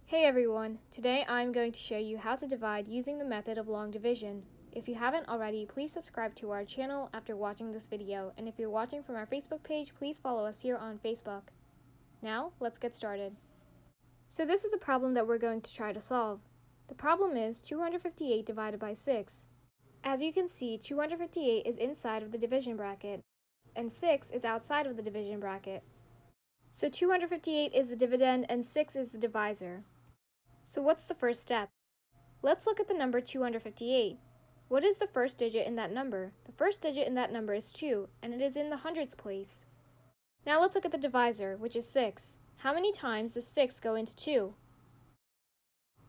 Hey everyone, today I'm going to show you how to divide using the method of long division. If you haven't already, please subscribe to our channel after watching this video, and if you're watching from our Facebook page, please follow us here on Facebook. Now, let's get started. So this is the problem that we're going to try to solve. The problem is 258 divided by 6. As you can see, 258 is inside of the division bracket, and 6 is outside of the division bracket. So 258 is the dividend and 6 is the divisor. So what's the first step? Let's look at the number 258. What is the first digit in that number? The first digit in that number is 2, and it is in the hundreds place. Now let's look at the divisor, which is 6. How many times does 6 go into 2?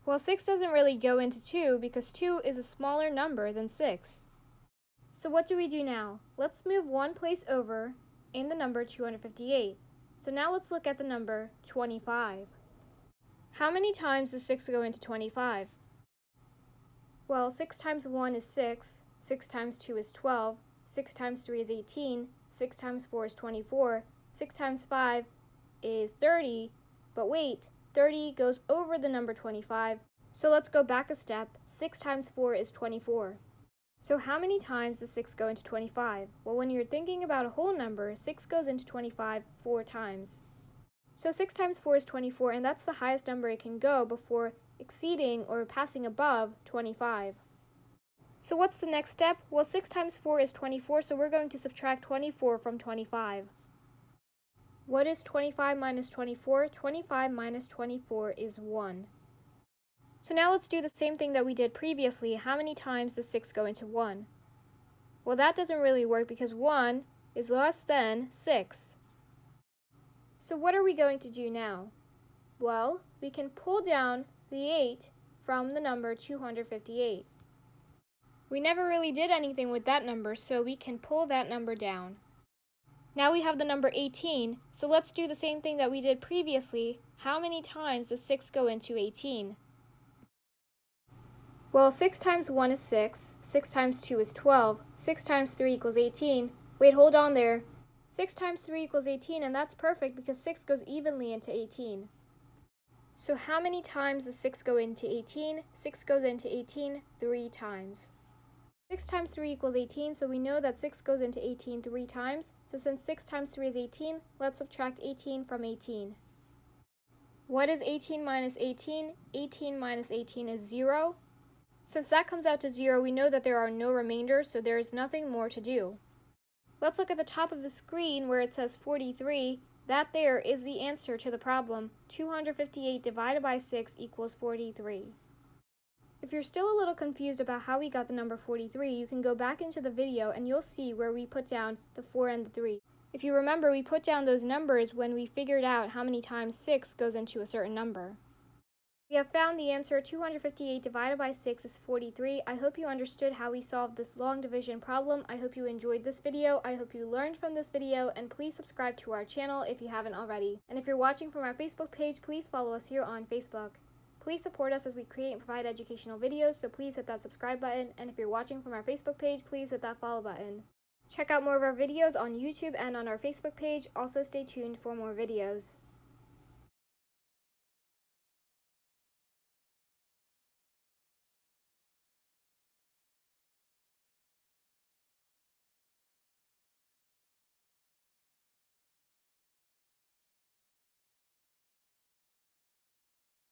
Well, 6 doesn't really go into 2 because 2 is a smaller number than 6. So what do we do now? Let's move one place over in the number 258. So now let's look at the number 25. How many times does 6 go into 25? Well, 6 times 1 is 6, 6 times 2 is 12, 6 times 3 is 18, 6 times 4 is 24, 6 times 5 is 30, but wait, 30 goes over the number 25, so let's go back a step. 6 times 4 is 24. So how many times does 6 go into 25? Well, when you're thinking about a whole number, 6 goes into 25 4 times. So 6 times 4 is 24, and that's the highest number it can go before exceeding or passing above 25. So what's the next step? Well, 6 times 4 is 24, so we're going to subtract 24 from 25. What is 25 minus 24? 25 minus 24 is 1. So now let's do the same thing that we did previously. How many times does 6 go into 1? Well, that doesn't really work because 1 is less than 6. So what are we going to do now? Well, we can pull down the 8 from the number 258. We never really did anything with that number, so we can pull that number down. Now we have the number 18, so let's do the same thing that we did previously. How many times does 6 go into 18? Well, 6 times 1 is 6, 6 times 2 is 12, 6 times 3 equals 18. Wait, hold on there. 6 times 3 equals 18, and that's perfect because 6 goes evenly into 18. So how many times does 6 go into 18? 6 goes into 18 3 times. 6 times 3 equals 18, so we know that 6 goes into 18 3 times. So since 6 times 3 is 18, let's subtract 18 from 18. What is 18 minus 18? 18 minus 18 is 0. Since that comes out to 0, we know that there are no remainders, so there is nothing more to do. Let's look at the top of the screen where it says 43. That there is the answer to the problem. 258 divided by 6 equals 43. If you're still a little confused about how we got the number 43, you can go back into the video and you'll see where we put down the 4 and the 3. If you remember, we put down those numbers when we figured out how many times 6 goes into a certain number. We have found the answer. 258 divided by 6 is 43. I hope you understood how we solved this long division problem. I hope you enjoyed this video. I hope you learned from this video, and please subscribe to our channel if you haven't already. And if you're watching from our Facebook page, please follow us here on Facebook. Please support us as we create and provide educational videos, so please hit that subscribe button. And if you're watching from our Facebook page, please hit that follow button. Check out more of our videos on YouTube and on our Facebook page. Also stay tuned for more videos.